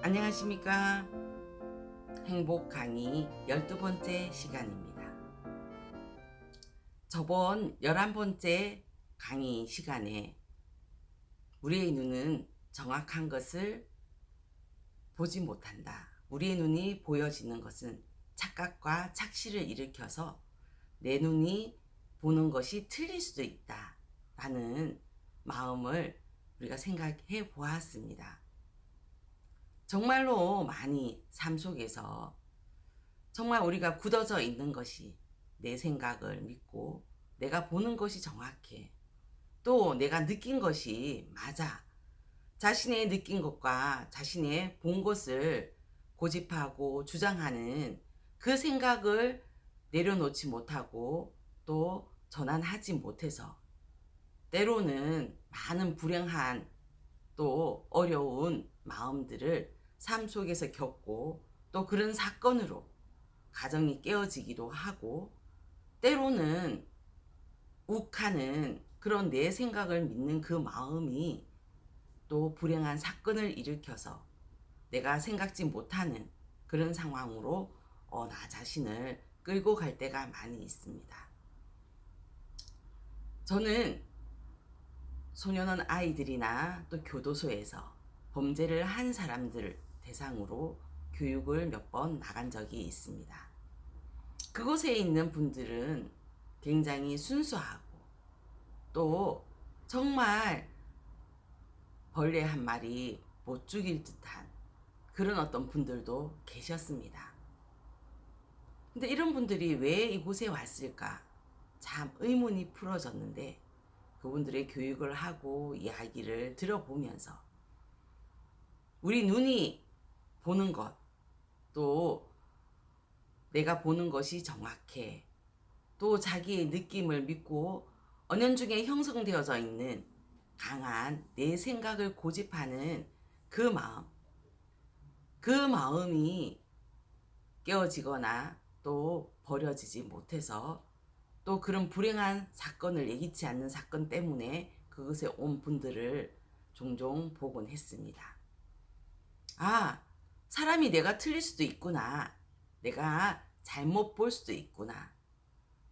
안녕하십니까. 행복 강의 12번째 시간입니다. 저번 11번째 강의 시간에 우리의 눈은 정확한 것을 보지 못한다. 우리의 눈이 보여지는 것은 착각과 착시를 일으켜서 내 눈이 보는 것이 틀릴 수도 있다. 라는 마음을 우리가 생각해 보았습니다. 정말로 많이 삶 속에서 정말 우리가 굳어져 있는 것이 내 생각을 믿고 내가 보는 것이 정확해. 또 내가 느낀 것이 맞아. 자신의 느낀 것과 자신의 본 것을 고집하고 주장하는 그 생각을 내려놓지 못하고 또 전환하지 못해서 때로는 많은 불행한 또 어려운 마음들을 삶 속에서 겪고 또 그런 사건으로 가정이 깨어지기도 하고 때로는 욱하는 그런 내 생각을 믿는 그 마음이 또 불행한 사건을 일으켜서 내가 생각지 못하는 그런 상황으로 나 자신을 끌고 갈 때가 많이 있습니다. 저는 소년원 아이들이나 또 교도소에서 범죄를 한 사람들 대상으로 교육을 몇 번 나간 적이 있습니다. 그곳에 있는 분들은 굉장히 순수하고 또 정말 벌레 한 마리 못 죽일 듯한 그런 어떤 분들도 계셨습니다. 근데 이런 분들이 왜 이곳에 왔을까? 참 의문이 풀어졌는데 그분들의 교육을 하고 이야기를 들어보면서 우리 눈이 보는 것, 또 내가 보는 것이 정확해. 또 자기의 느낌을 믿고 은연중에 형성되어져 있는 강한 내 생각을 고집하는 그 마음, 그 마음이 깨어지거나 또 버려지지 못해서 또 그런 불행한 사건을 예기치 않는 사건 때문에 그것에 온 분들을 종종 보곤 했습니다. 아, 사람이 내가 틀릴 수도 있구나. 내가 잘못 볼 수도 있구나.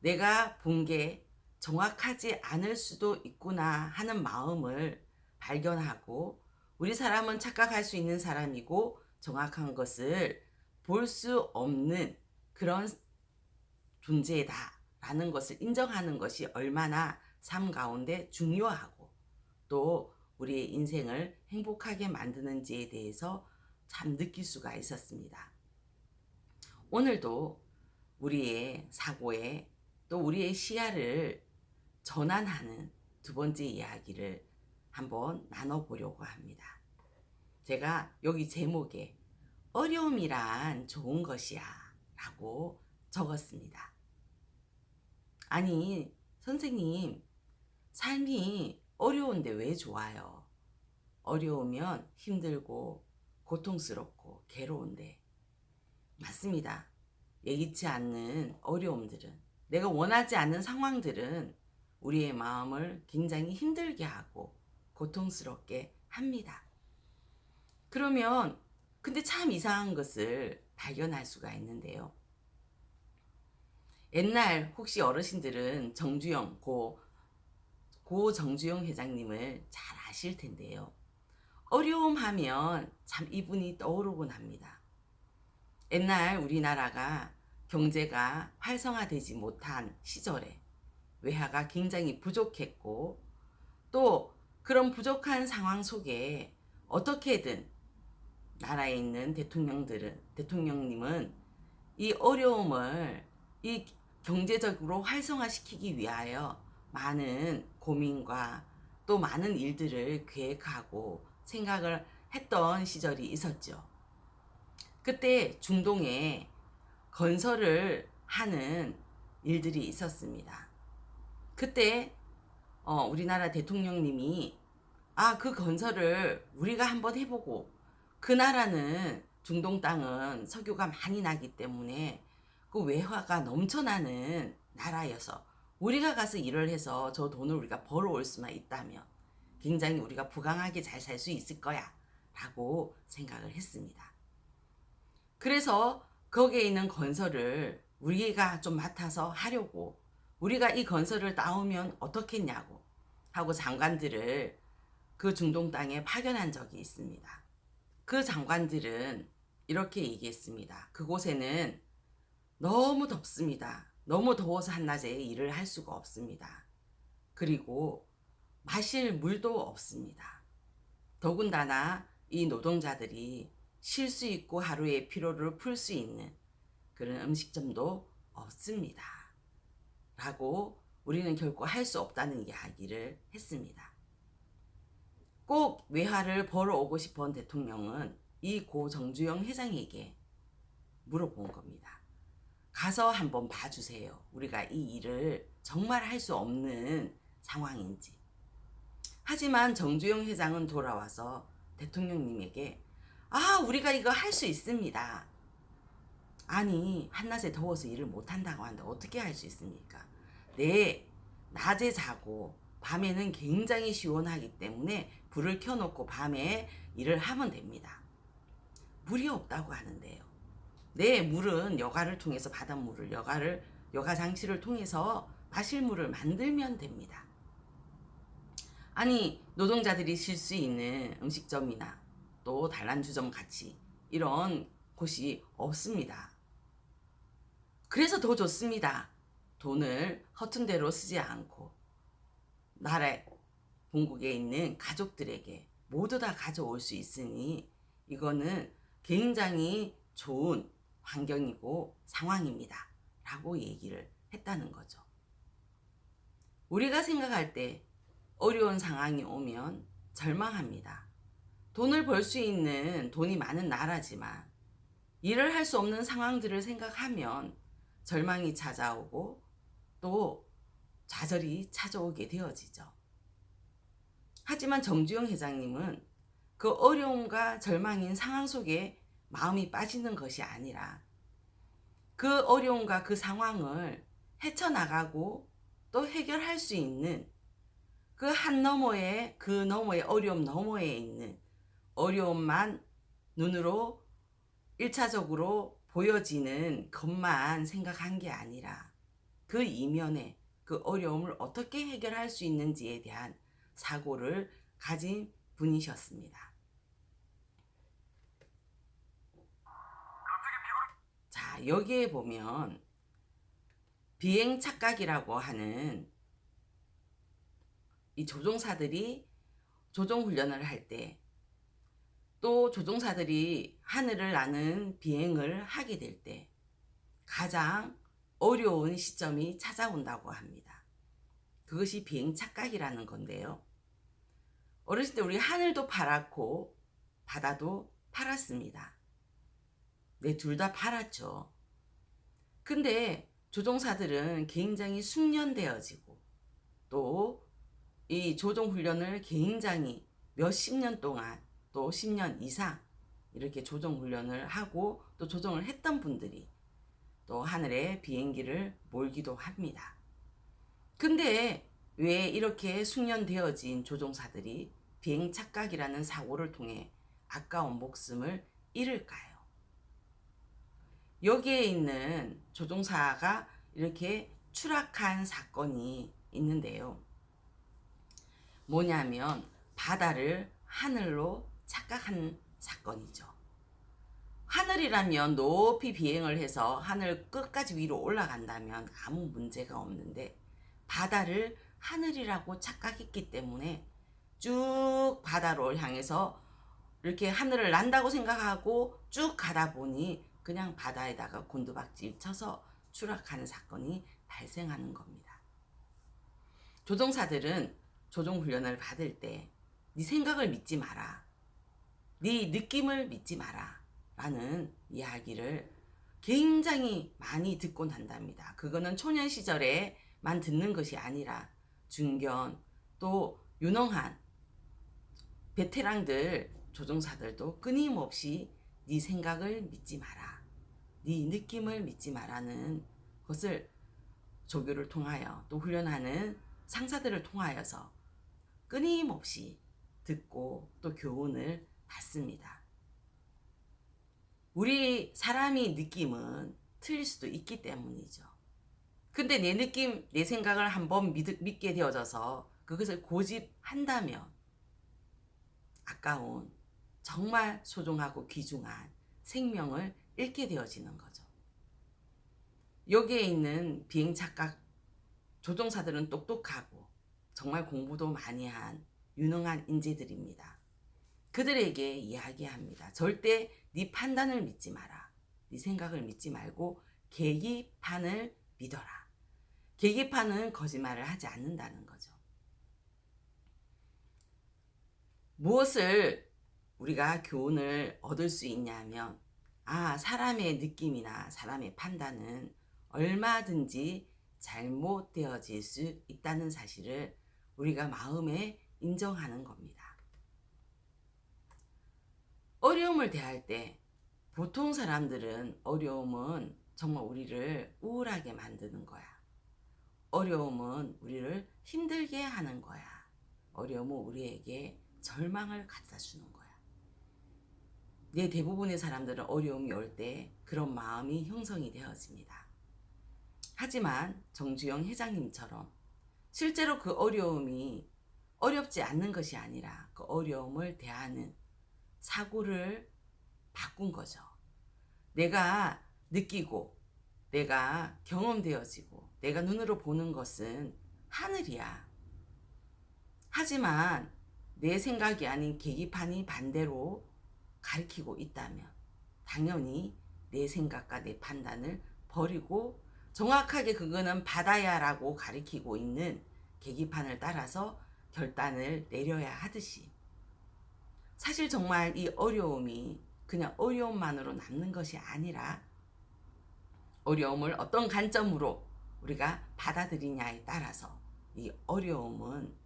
내가 본 게 정확하지 않을 수도 있구나 하는 마음을 발견하고 우리 사람은 착각할 수 있는 사람이고 정확한 것을 볼 수 없는 그런 존재다라는 것을 인정하는 것이 얼마나 삶 가운데 중요하고 또 우리의 인생을 행복하게 만드는지에 대해서 참 느낄 수가 있었습니다. 오늘도 우리의 사고에 또 우리의 시야를 전환하는 두 번째 이야기를 한번 나눠보려고 합니다. 제가 여기 제목에 어려움이란 좋은 것이야 라고 적었습니다. 아니, 선생님, 삶이 어려운데 왜 좋아요? 어려우면 힘들고 고통스럽고 괴로운데. 맞습니다. 예기치 않는 어려움들은, 내가 원하지 않는 상황들은 우리의 마음을 굉장히 힘들게 하고 고통스럽게 합니다. 그러면 근데 참 이상한 것을 발견할 수가 있는데요. 옛날 혹시 어르신들은 정주영 고 정주영 회장님을 잘 아실 텐데요. 어려움 하면 참 이분이 떠오르곤 합니다. 옛날 우리나라가 경제가 활성화되지 못한 시절에 외화가 굉장히 부족했고 또 그런 부족한 상황 속에 어떻게든 나라에 있는 대통령님은 이 어려움을 이 경제적으로 활성화시키기 위하여 많은 고민과 또 많은 일들을 계획하고 생각을 했던 시절이 있었죠. 그때 중동에 건설을 하는 일들이 있었습니다. 그때 우리나라 대통령님이 그 건설을 우리가 한번 해보고 그 나라는 중동 땅은 석유가 많이 나기 때문에 그 외화가 넘쳐나는 나라여서 우리가 가서 일을 해서 저 돈을 우리가 벌어올 수만 있다면 굉장히 우리가 부강하게 잘 살 수 있을 거야 라고 생각을 했습니다. 그래서 거기에 있는 건설을 우리가 좀 맡아서 하려고, 우리가 이 건설을 따오면 어떻겠냐고 하고 장관들을 그 중동 땅에 파견한 적이 있습니다. 그 장관들은 이렇게 얘기했습니다. 그곳에는 너무 덥습니다. 너무 더워서 한낮에 일을 할 수가 없습니다. 그리고 마실 물도 없습니다. 더군다나 이 노동자들이 쉴 수 있고 하루의 피로를 풀 수 있는 그런 음식점도 없습니다. 라고 우리는 결코 할 수 없다는 이야기를 했습니다. 꼭 외화를 벌어오고 싶은 대통령은 이 고 정주영 회장에게 물어본 겁니다. 가서 한번 봐주세요. 우리가 이 일을 정말 할 수 없는 상황인지. 하지만 정주영 회장은 돌아와서 대통령님에게 우리가 이거 할 수 있습니다. 아니, 한낮에 더워서 일을 못한다고 하는데 어떻게 할 수 있습니까? 네, 낮에 자고 밤에는 굉장히 시원하기 때문에 불을 켜놓고 밤에 일을 하면 됩니다. 물이 없다고 하는데요. 네, 물은 여가를 통해서 바닷물을 여가 장치를 통해서 마실 물을 만들면 됩니다. 아니, 노동자들이 쉴 수 있는 음식점이나 또 단란주점 같이 이런 곳이 없습니다. 그래서 더 좋습니다. 돈을 허튼 대로 쓰지 않고 나라 본국에 있는 가족들에게 모두 다 가져올 수 있으니 이거는 굉장히 좋은 환경이고 상황입니다. 라고 얘기를 했다는 거죠. 우리가 생각할 때 어려운 상황이 오면 절망합니다. 돈을 벌 수 있는 돈이 많은 나라지만 일을 할 수 없는 상황들을 생각하면 절망이 찾아오고 또 좌절이 찾아오게 되어지죠. 하지만 정주영 회장님은 그 어려움과 절망인 상황 속에 마음이 빠지는 것이 아니라 그 어려움과 그 상황을 헤쳐나가고 또 해결할 수 있는 그 너머의 어려움 너머에 있는 어려움만 눈으로 1차적으로 보여지는 것만 생각한 게 아니라 그 이면에 그 어려움을 어떻게 해결할 수 있는지에 대한 사고를 가진 분이셨습니다. 자, 여기에 보면 비행 착각이라고 하는 이 조종사들이 조종 훈련을 할 때 또 조종사들이 하늘을 나는 비행을 하게 될 때 가장 어려운 시점이 찾아온다고 합니다. 그것이 비행 착각이라는 건데요. 어렸을 때 우리 하늘도 파랗고 바다도 파랗습니다. 네, 둘 다 파랗죠. 근데 조종사들은 굉장히 숙련되어지고 또 이 조종 훈련을 굉장히 몇십 년 동안 또 10년 이상 이렇게 조종 훈련을 하고 또 조종을 했던 분들이 또 하늘에 비행기를 몰기도 합니다. 근데 왜 이렇게 숙련되어진 조종사들이 비행 착각이라는 사고를 통해 아까운 목숨을 잃을까요? 여기에 있는 조종사가 이렇게 추락한 사건이 있는데요. 뭐냐면 바다를 하늘로 착각한 사건이죠. 하늘이라면 높이 비행을 해서 하늘 끝까지 위로 올라간다면 아무 문제가 없는데 바다를 하늘이라고 착각했기 때문에 쭉 바다로 향해서 이렇게 하늘을 난다고 생각하고 쭉 가다 보니 그냥 바다에다가 곤두박질 쳐서 추락하는 사건이 발생하는 겁니다. 조종사들은 조종 훈련을 받을 때 네 생각을 믿지 마라. 네 느낌을 믿지 마라. 라는 이야기를 굉장히 많이 듣곤 한답니다. 그거는 초년 시절에만 듣는 것이 아니라 중견 또 유능한 베테랑들 조종사들도 끊임없이 네 생각을 믿지 마라. 네 느낌을 믿지 마라는 것을 조교를 통하여 또 훈련하는 상사들을 통하여서 끊임없이 듣고 또 교훈을 받습니다. 우리 사람이 느낌은 틀릴 수도 있기 때문이죠. 근데 내 느낌, 내 생각을 한번 믿게 되어져서 그것을 고집한다면 아까운 정말 소중하고 귀중한 생명을 잃게 되어지는 거죠. 여기에 있는 비행착각 조종사들은 똑똑하고 정말 공부도 많이 한 유능한 인재들입니다. 그들에게 이야기합니다. 절대 네 판단을 믿지 마라. 네 생각을 믿지 말고 계기판을 믿어라. 계기판은 거짓말을 하지 않는다는 거죠. 무엇을 우리가 교훈을 얻을 수 있냐면 사람의 느낌이나 사람의 판단은 얼마든지 잘못되어질 수 있다는 사실을 우리가 마음에 인정하는 겁니다. 어려움을 대할 때 보통 사람들은 어려움은 정말 우리를 우울하게 만드는 거야. 어려움은 우리를 힘들게 하는 거야. 어려움은 우리에게 절망을 갖다 주는 거야. 대부분의 사람들은 어려움이 올 때 그런 마음이 형성이 되어집니다. 하지만 정주영 회장님처럼 실제로 그 어려움이 어렵지 않는 것이 아니라 그 어려움을 대하는 사고를 바꾼 거죠. 내가 느끼고 내가 경험되어지고 내가 눈으로 보는 것은 하늘이야. 하지만 내 생각이 아닌 계기판이 반대로 가리키고 있다면 당연히 내 생각과 내 판단을 버리고 정확하게 그거는 바다야라고 가리키고 있는 계기판을 따라서 결단을 내려야 하듯이 사실 정말 이 어려움이 그냥 어려움만으로 남는 것이 아니라 어려움을 어떤 관점으로 우리가 받아들이냐에 따라서 이 어려움은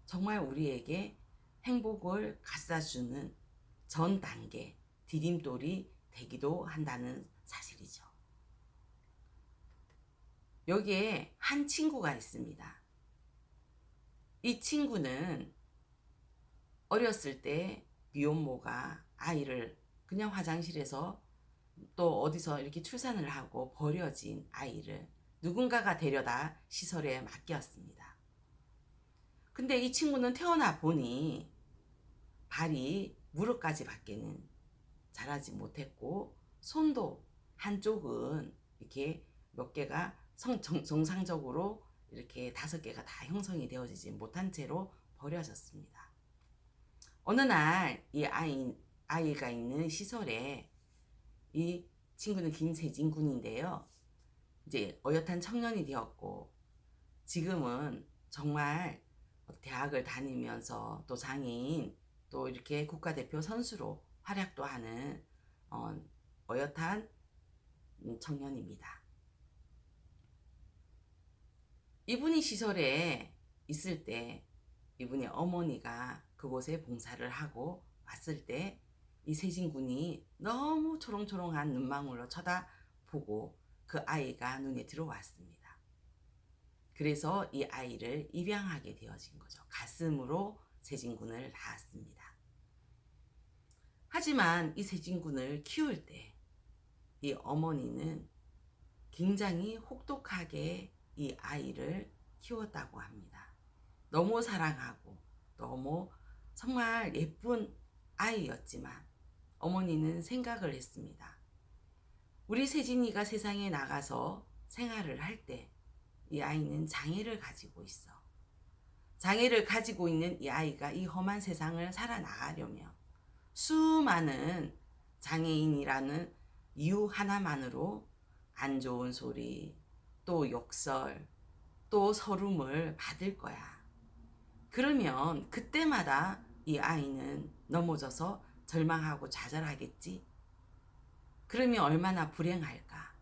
정말 우리에게 행복을 가져다 주는 전 단계, 디딤돌이 되기도 한다는 사실이죠. 여기에 한 친구가 있습니다. 이 친구는 어렸을 때 미혼모가 아이를 그냥 화장실에서 또 어디서 이렇게 출산을 하고 버려진 아이를 누군가가 데려다 시설에 맡겼습니다. 근데 이 친구는 태어나 보니 발이 무릎까지 밖에는 자라지 못했고 손도 한쪽은 이렇게 몇 개가 정상적으로 이렇게 5개가 다 형성이 되어지지 못한 채로 버려졌습니다. 어느 날 이 아이가 있는 시설에 이 친구는 김세진 군인데요. 이제 어엿한 청년이 되었고 지금은 정말 대학을 다니면서 또 장애인 또 이렇게 국가대표 선수로 활약도 하는 어엿한 청년입니다. 이분이 시설에 있을 때 이분의 어머니가 그곳에 봉사를 하고 왔을 때 이 세진군이 너무 초롱초롱한 눈망울로 쳐다보고 그 아이가 눈에 들어왔습니다. 그래서 이 아이를 입양하게 되어진 거죠. 가슴으로 세진군을 낳았습니다. 하지만 이 세진군을 키울 때 이 어머니는 굉장히 혹독하게 이 아이를 키웠다고 합니다. 너무 사랑하고 너무 정말 예쁜 아이였지만 어머니는 생각을 했습니다. 우리 세진이가 세상에 나가서 생활을 할 때 이 아이는 장애를 가지고 있어. 장애를 가지고 있는 이 아이가 이 험한 세상을 살아나가려면 수많은 장애인이라는 이유 하나만으로 안 좋은 소리, 또 욕설, 또 서름을 받을 거야. 그러면 그때마다 이 아이는 넘어져서 절망하고 좌절하겠지? 그러면 얼마나 불행할까?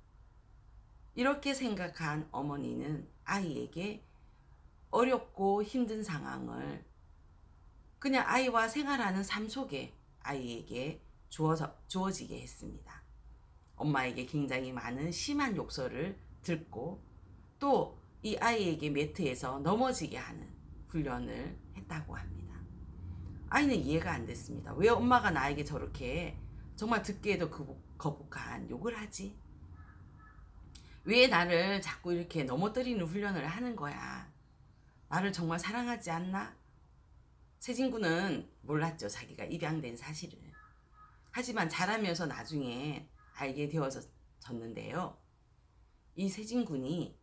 이렇게 생각한 어머니는 아이에게 어렵고 힘든 상황을 그냥 아이와 생활하는 삶 속에 아이에게 주어지게 했습니다. 엄마에게 굉장히 많은 심한 욕설을 듣고 또 이 아이에게 매트에서 넘어지게 하는 훈련을 했다고 합니다. 아이는 이해가 안 됐습니다. 왜 엄마가 나에게 저렇게 정말 듣기에도 거북한 욕을 하지? 왜 나를 자꾸 이렇게 넘어뜨리는 훈련을 하는 거야? 나를 정말 사랑하지 않나? 세진구는 몰랐죠. 자기가 입양된 사실을. 하지만 자라면서 나중에 알게 되어졌는데요. 이 세진군이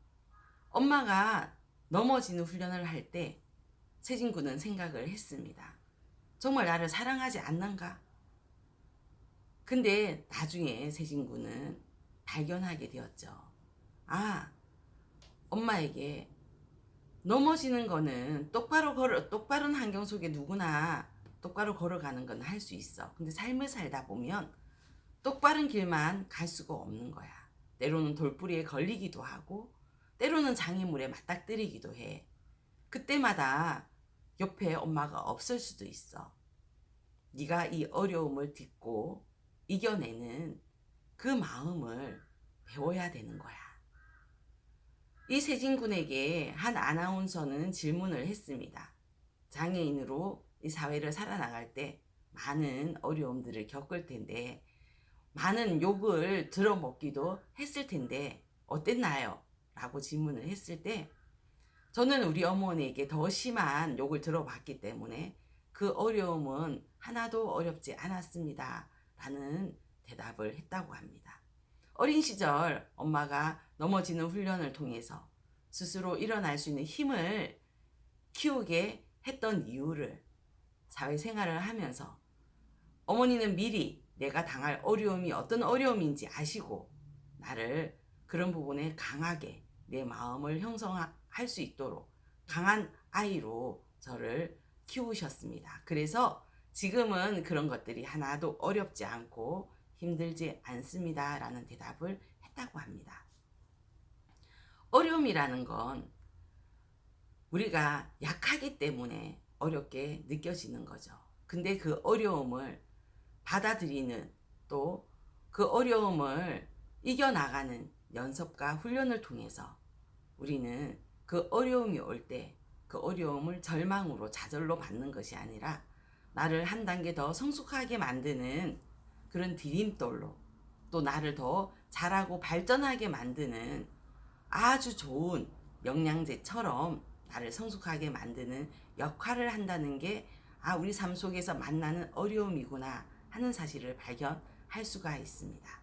엄마가 넘어지는 훈련을 할 때 세진군은 생각을 했습니다. 정말 나를 사랑하지 않는가? 근데 나중에 세진군은 발견하게 되었죠. 아, 엄마에게 넘어지는 거는 똑바른 환경 속에 누구나 똑바로 걸어가는 건 할 수 있어. 근데 삶을 살다 보면 똑바른 길만 갈 수가 없는 거야. 때로는 돌부리에 걸리기도 하고, 때로는 장애물에 맞닥뜨리기도 해. 그때마다 옆에 엄마가 없을 수도 있어. 네가 이 어려움을 딛고 이겨내는 그 마음을 배워야 되는 거야. 이 세진군에게 한 아나운서는 질문을 했습니다. 장애인으로 이 사회를 살아나갈 때 많은 어려움들을 겪을 텐데, 많은 욕을 들어먹기도 했을 텐데 어땠나요? 라고 질문을 했을 때, 저는 우리 어머니에게 더 심한 욕을 들어봤기 때문에 그 어려움은 하나도 어렵지 않았습니다. 라는 대답을 했다고 합니다. 어린 시절 엄마가 넘어지는 훈련을 통해서 스스로 일어날 수 있는 힘을 키우게 했던 이유를 사회생활을 하면서 어머니는 미리 내가 당할 어려움이 어떤 어려움인지 아시고 나를 그런 부분에 강하게 내 마음을 형성할 수 있도록 강한 아이로 저를 키우셨습니다. 그래서 지금은 그런 것들이 하나도 어렵지 않고 힘들지 않습니다. 라는 대답을 했다고 합니다. 어려움이라는 건 우리가 약하기 때문에 어렵게 느껴지는 거죠. 근데 그 어려움을 받아들이는, 또 그 어려움을 이겨나가는 연습과 훈련을 통해서 우리는 그 어려움이 올 때 그 어려움을 절망으로 좌절로 받는 것이 아니라 나를 한 단계 더 성숙하게 만드는 그런 디딤돌로, 또 나를 더 잘하고 발전하게 만드는 아주 좋은 영양제처럼 나를 성숙하게 만드는 역할을 한다는 게 우리 삶 속에서 만나는 어려움이구나 하는 사실을 발견할 수가 있습니다.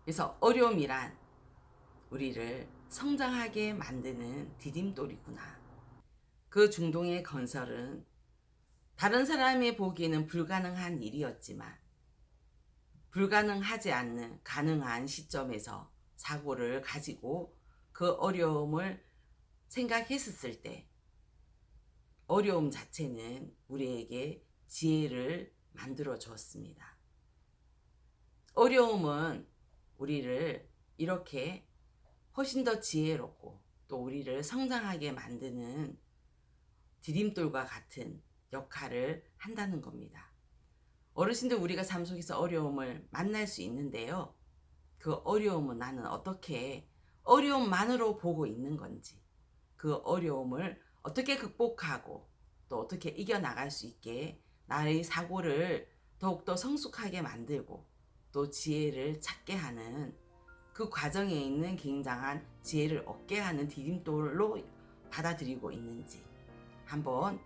그래서 어려움이란 우리를 성장하게 만드는 디딤돌이구나. 그 중동의 건설은 다른 사람이 보기에는 불가능한 일이었지만 불가능하지 않는 가능한 시점에서 사고를 가지고 그 어려움을 생각했었을 때 어려움 자체는 우리에게 지혜를 만들어 주었습니다. 어려움은 우리를 이렇게 훨씬 더 지혜롭고 또 우리를 성장하게 만드는 디딤돌과 같은 역할을 한다는 겁니다. 어르신들 우리가 삶 속에서 어려움을 만날 수 있는데요. 그 어려움은 나는 어떻게 어려움만으로 보고 있는 건지, 그 어려움을 어떻게 극복하고 또 어떻게 이겨나갈 수 있게 나의 사고를 더욱더 성숙하게 만들고 또 지혜를 찾게 하는 그 과정에 있는 굉장한 지혜를 얻게 하는 디딤돌로 받아들이고 있는지 한번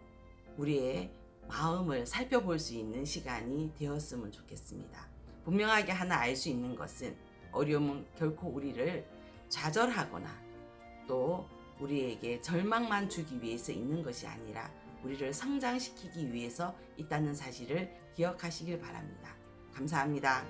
우리의 마음을 살펴볼 수 있는 시간이 되었으면 좋겠습니다. 분명하게 하나 알 수 있는 것은 어려움은 결코 우리를 좌절하거나 또 우리에게 절망만 주기 위해서 있는 것이 아니라 우리를 성장시키기 위해서 있다는 사실을 기억하시길 바랍니다. 감사합니다.